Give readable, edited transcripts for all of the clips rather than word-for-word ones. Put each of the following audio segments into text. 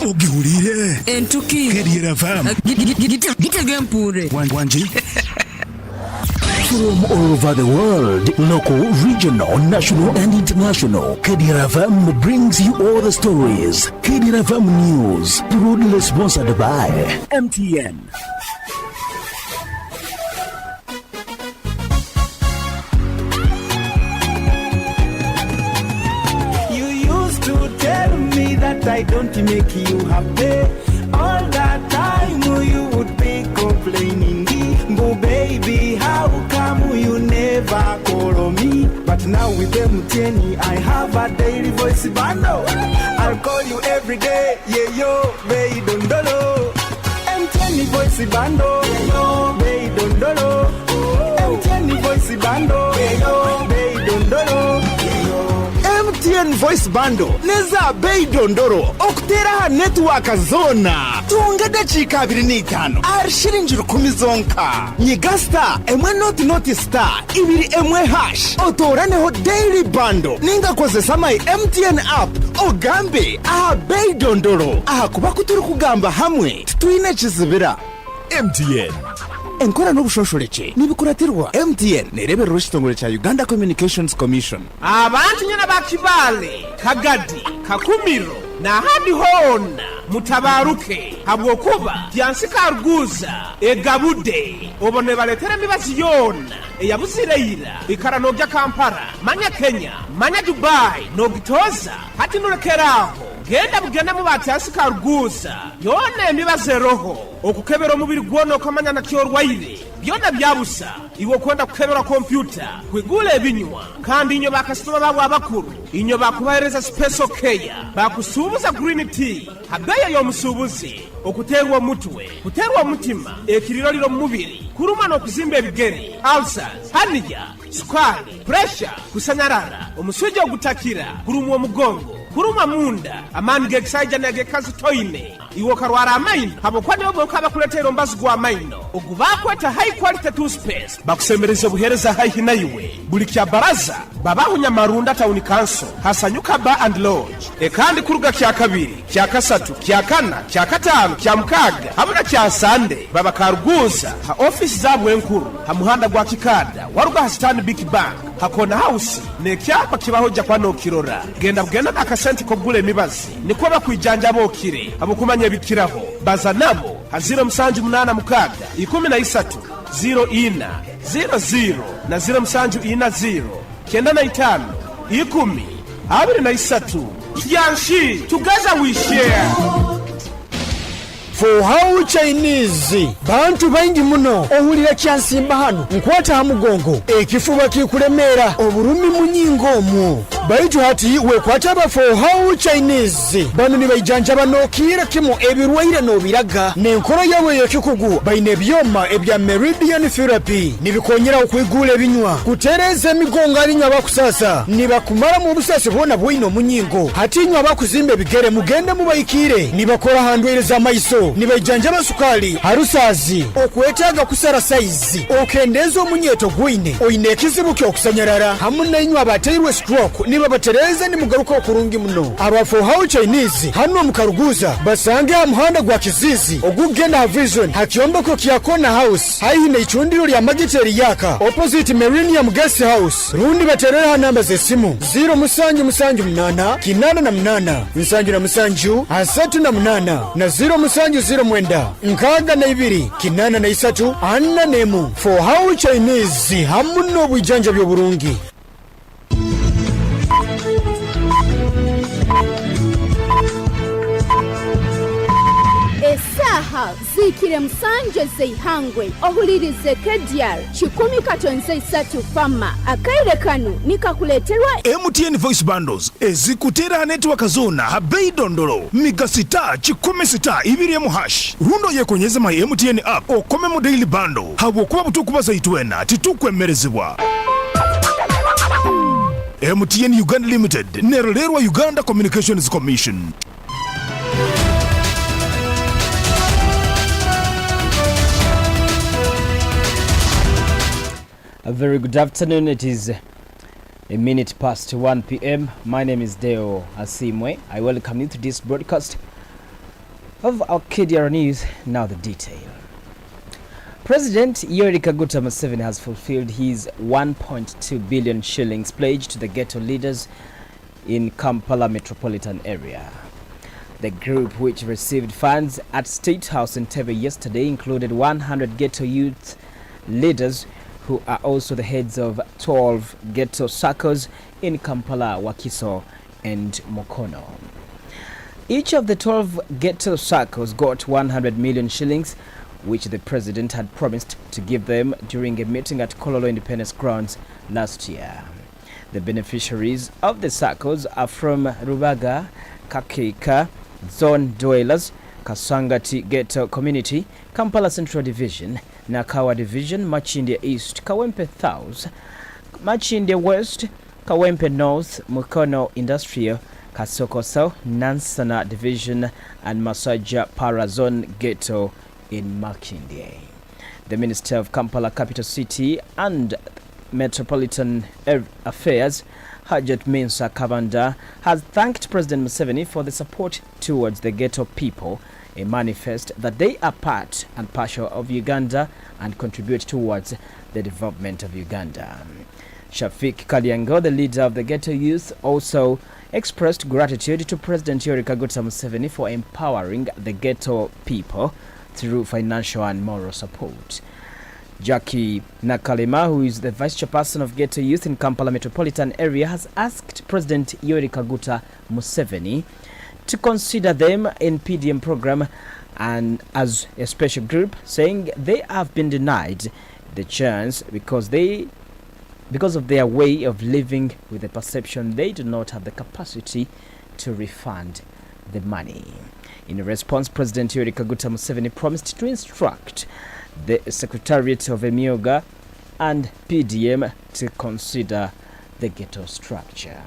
Ogihulire Entuki Kdr FM Gitege mpure Wanji From all over the world, local, regional, national and international, Kdr FM brings you all the stories. Kdr FM News, proudly sponsored by MTN. That I don't make you happy. All that time you would be complaining. But baby, how come you never call me? But now with MTN, I have a daily voice bundle. I'll call you every day. Yeah, yo, baby, don't dolo. MTN voice bundle. Yeah, yo, baby, don't dolo. MTN voice bundle. Yeah, yo, baby, don't dolo. MTN voice bundle neza bei dondoro okutera network zona tunga dakika 25 arshiringi 10 zonka nyigasta emwe not star ibiri emwe hash otoraneho daily bundle ninga kozesa my MTN app ogambe aha bei dondoro aha kuba kuturi kugamba hamwe twine kizibira MTN enkora n'obushosholeke nibikuratirwa MTN nerebera rushitongole cha Uganda Communications Commission. Abantu nyana bakibale kagadi kakumiro na hadi hona mutabaruke habwokuba byansika ruguza egabude obone baletere mibazi yona eyabuzireira ikara no bya Kampala manya Kenya manya Dubai no gitoza hati nurekeraho genda mu batyasika ruguza yone mibaze roho okukebera omubiri gwono kamanya na kyorwaire byona byabusa iwo kwenda kukebera computer kwigule ebinywa kandi inyo bakasitoma babo abakuru inyo bakubahereza special care bakusubuza green tea habeya yo musubuzi okuterwa mutwe kuterwa mutima ekiriroliro mu mubiri kuruma no kuzimba ebigere ulcers haniya sukari pressure kusanyarara omusujja ogutakira kurumwa omugongo kuruma munda amani geksaija na gekazi toine iwo karwara amaino habo kwani obo kaba kuletero mbazi gwa amaino ogubakweta high quality toothpaste bakusemereza buhereza high naiwe buli kya baraza babahunya marunda town council hasanyuka bar and lodge ekandi kuruga kya kabiri kya kasatu kya kana kya katano kya mukaga habuna kya sande baba karuguza ha office zabwe enkuru ha muhanda gwa kikada waruga stand big bank hakona house ne kyapa kibahoja kwano kirora genda akasenti kogule mibazi niko bakwijanja bokire abukumanya bikiraho baza nabo hazira msanju munana mukaga 13 04 00 na 0 msanju 40 kenda na 5 10 abiri na 3 yanshi together we share. For how Chinese bantu baingi muno ohulira kyansimba hano nkwata hamugongo ekifuba kikulemera oburumi munyingo mu baitu hati wekwata ba for how Chinese bano ni bayijanja banokira kimo ebirwaire no biraga nenkoro yawe yekikugu baine byoma ebya meridian therapy nibikonyera okwigula ebinywa kutereza migongo alinya bakusasa nibakumara mu busase bona bwino munyingo hati nywa bakuzimbe bigere mugende mubayikire nibakora handwereza maiso nibajanja basukali harusazi okwetaga kusara size okendezo munyeto gwine oine kizibu kyo kusanyarara hamuna inywa baterwe stroke niba batereza ni mugaruko okurungi muno aba for how Chinese hano mukaruguza basange amuhanda gwa kizizi ogugenda ha vision hakiomba ko kiyakona house haine ichundiro lya magiteri yaka opposite Millennium Guest House rundi baterera namba ze simu 0 musanju 8 kinana na 8 musanju na musanju 38 na 0 musanju 0 mwenda nkaga na 2 kinana na 3 anna nemu for how Chinese hamuno bwijanja byo burungi. Esaha zikire musanje zeihangwe ohulirize Kdr 10 fama akaire kanu nikakuleterwa MTN voice bundles ezikutera network zona habei dondolo migasita 10 ibiri mu hash rundo yekonyeza my MTN app okome mu daily bundle habo kuba butukubaza itwena titukwemerezebwa. MTN Uganda Limited nerolerwa Uganda Communications Commission. A very good afternoon. It is a minute past 1 p.m. My name is Deo Asiimwe. I welcome you to this broadcast of our Kdr News, now the detail. President Yoweri Kaguta Museveni has fulfilled his 1.2 billion shillings pledge to the ghetto leaders in Kampala metropolitan area. The group, which received funds at State House in Tebe yesterday, included 100 ghetto youth leaders who are also the heads of 12 ghetto circles in Kampala, Wakiso and Mukono. Each of the 12 ghetto circles got 100 million shillings, which the president had promised to give them during a meeting at Kololo Independence Grounds last year. The beneficiaries of the circles are from Rubaga, Kakeka, Zone Dwellers, Kasangati Ghetto Community, Kampala Central Division, Nakawa Division, Machindya East, Kawempe South, Machindya West, Kawempe North, Mukono Industrial, Kasoko South, Nansana Division, and Masaja Parazone Ghetto in Makindye. The Minister of Kampala Capital City and Metropolitan Affairs, Hajat Mensa Kabanda, has thanked President Museveni for the support towards the ghetto people, a manifest that they are part and parcel of Uganda and contribute towards the development of Uganda. Shafik Kalyango, the leader of the ghetto youth, also expressed gratitude to President Yoweri Kaguta Museveni for empowering the ghetto people through financial and moral support. Jackie Nakalema, who is the vice chairperson of Ghetto Youth in Kampala metropolitan area, has asked President Yoweri Kaguta Museveni to consider them in PDM program and as a special group, saying they have been denied the chance because of their way of living with the perception they do not have the capacity to refund the money. In response, President Yoweri Kaguta Museveni promised to instruct the Secretariat of Emioga and PDM to consider the ghetto structure.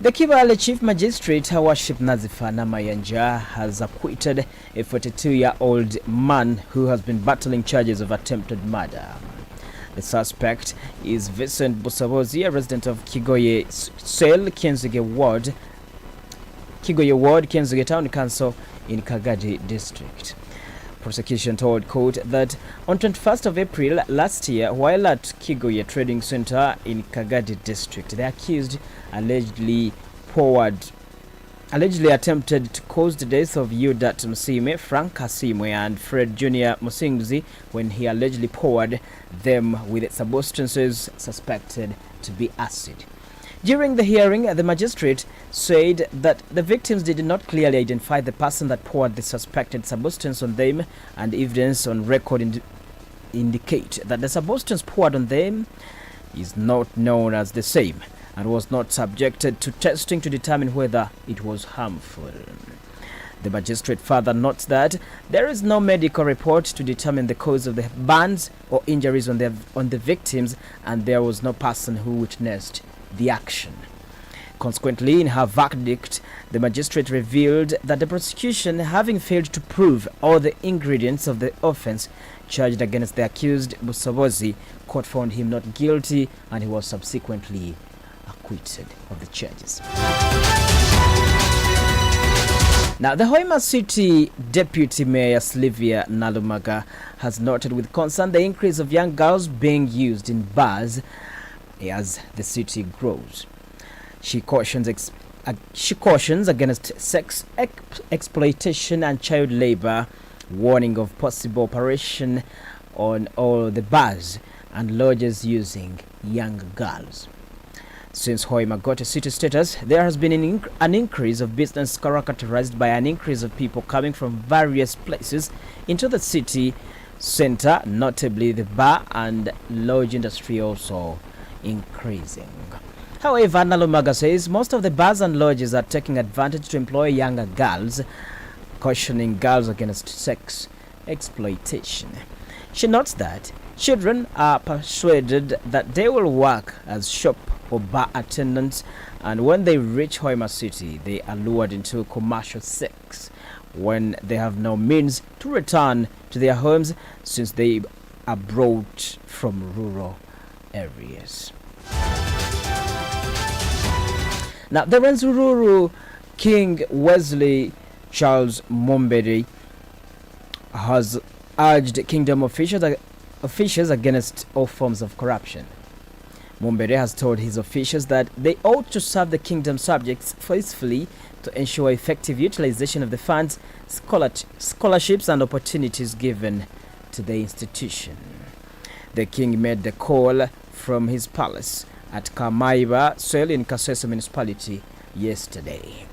The Kibale Chief Magistrate, Her Worship Nazifa Namayanja, has acquitted a 42-year-old man who has been battling charges of attempted murder. The suspect is Vincent Busabozi, a resident of Kigoye Sel, Kenzige Ward, Kenzige Town Council in Kagadi District. Prosecution told court that on 21st of April last year, while at Kigoye Trading Center in Kagadi District, the accused allegedly attempted to cause the death of Yudat Asiimwe, Frank Asiimwe, and Fred Jr. Musingzi when he allegedly poured them with substances suspected to be acid. During the hearing, the magistrate said that the victims did not clearly identify the person that poured the suspected substance on them, and evidence on record indicate that the substance poured on them is not known as the same and was not subjected to testing to determine whether it was harmful. The magistrate further notes that there is no medical report to determine the cause of the burns or injuries on the victims, and there was no person who witnessed the action. Consequently, in her verdict, the magistrate revealed that the prosecution, having failed to prove all the ingredients of the offense charged against the accused Busobozi, court found him not guilty and he was subsequently acquitted of the charges. Now, the Hoima City Deputy Mayor Sylvia Nalumaga has noted with concern the increase of young girls being used in bars as the city grows. She cautions against sex exploitation and child labor, warning of possible operation on all the bars and lodges using young girls. Since Hoima got a city status, there has been an increase of business characterized by an increase of people coming from various places into the city center, notably the bar and lodge industry also increasing. However, Nalumaga says most of the bars and lodges are taking advantage to employ younger girls, cautioning girls against sex exploitation. She notes that children are persuaded that they will work as shop or bar attendants, and when they reach Hoima City, they are lured into commercial sex when they have no means to return to their homes since they are brought from rural areas. Now, the Renzururu King Wesley Charles Mumbere has urged kingdom officials against all forms of corruption. Mumbere has told his officials that they ought to serve the kingdom subjects faithfully to ensure effective utilization of the funds, scholarships and opportunities given to the institution. The king made the call from his palace at Kamaiba Soil in Kasese municipality yesterday.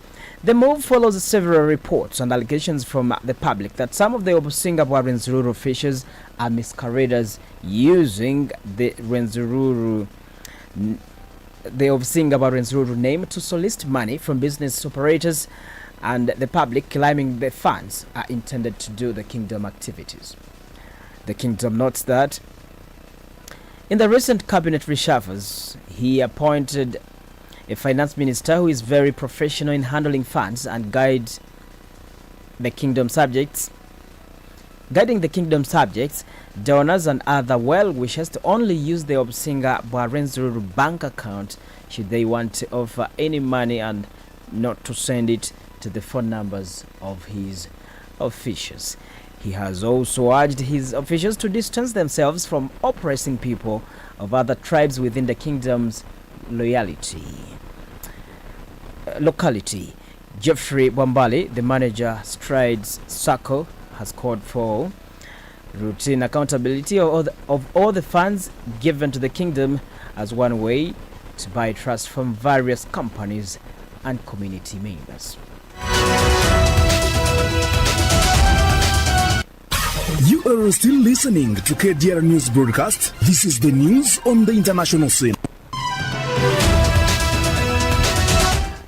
The move follows several reports and allegations from the public that some of the Obusinga Rwenzururu officials are masqueraders using the Obusinga Rwenzururu name to solicit money from business operators, and the public claiming the funds are intended to do the kingdom activities. The kingdom notes that in the recent cabinet reshuffles, he appointed a finance minister who is very professional in handling funds and guiding the kingdom subjects, donors and other well-wishers to only use the Obusinga Rwenzururu bank account should they want to offer any money, and not to send it to the phone numbers of his officials. He has also urged his officials to distance themselves from oppressing people of other tribes within the kingdom's locality. Jeffrey Bwambali, the manager Strides Circle, has called for routine accountability of all the funds given to the kingdom as one way to buy trust from various companies and community members. You are still listening to KDR News Broadcast. This is the news on the international scene.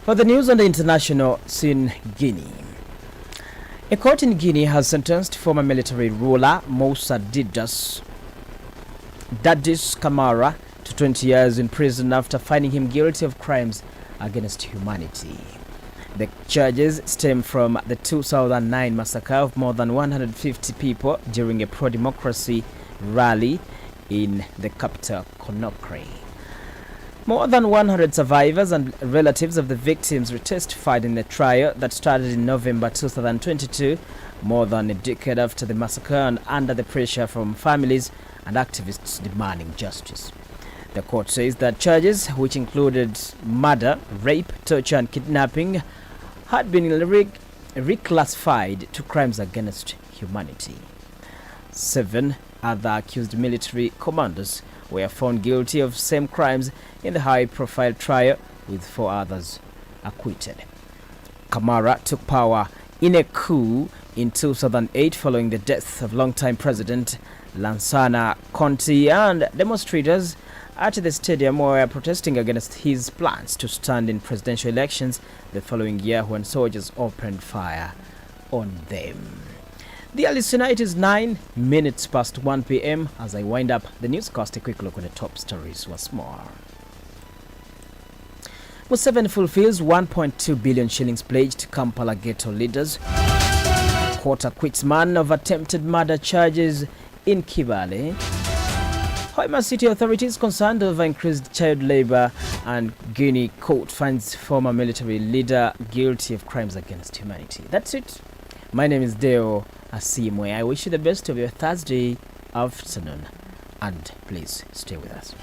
For the news on the international scene, Guinea. A court in Guinea has sentenced former military ruler Moussa Dadis Camara to 20 years in prison after finding him guilty of crimes against humanity. The charges stem from the 2009 massacre of more than 150 people during a pro-democracy rally in the capital, Conakry. More than 100 survivors and relatives of the victims testified in the trial that started in November 2022, more than a decade after the massacre and under the pressure from families and activists demanding justice. The court says that charges, which included murder, rape, torture and kidnapping, had been reclassified to crimes against humanity. 7 other accused military commanders were found guilty of same crimes in the high-profile trial, with 4 others acquitted. Camara took power in a coup in 2008 following the death of longtime President Lansana Conté, and demonstrators at the stadium were protesting against his plans to stand in presidential elections the following year when soldiers opened fire on them. The listener, it is 9 minutes past 1 p.m. As I wind up the newscast, a quick look at the top stories once more. Museveni fulfills 1.2 billion shillings pledge to Kampala ghetto leaders. Court acquits man of attempted murder charges in Kibale. Hoima City authorities concerned over increased child labor, and Guinea court finds former military leader guilty of crimes against humanity. That's it. My name is Deo Asiimwe. I wish you the best of your Thursday afternoon, and please stay with us.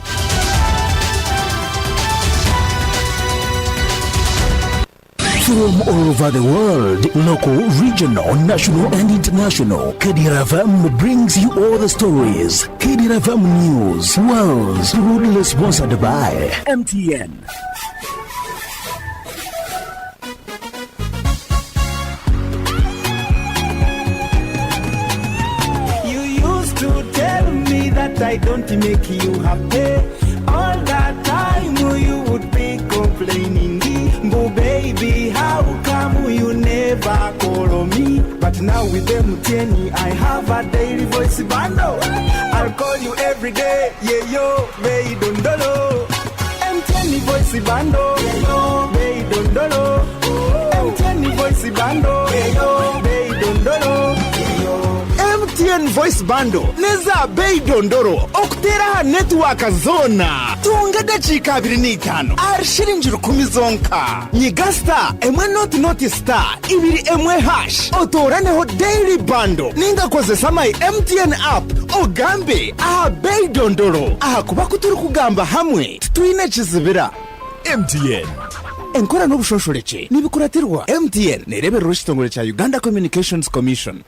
From all over the world, local, regional, national and international, Kdr FM brings you all the stories. Kdr FM News, Worlds, proudly sponsored by MTN. You used to tell me that I don't make you happy. All that time you would be complaining. But baby, how come you never call me? But now with MTN, I have a daily voice bundle. I'll call you every day. Yeah, yo, baby, don't dolo. MTN voice bundle. Yeah, yo, baby, don't dolo. MTN voice bundle. Yeah, yo, baby, don't dolo. MTN voice bando neza bei dondoro okutera network zona tunga dachika 25 arshiringi 10 zonka nyigasta emwe not star ibiri emwe hash otoraneho daily bando ninga kozesa my MTN app ogambe aha bei dondoro aha kuba kuturi kugamba hamwe twine kizibira MTN enkora n'ubushosholeke nibikuratirwa MTN nerebera urushitongo cya Uganda Communications Commission.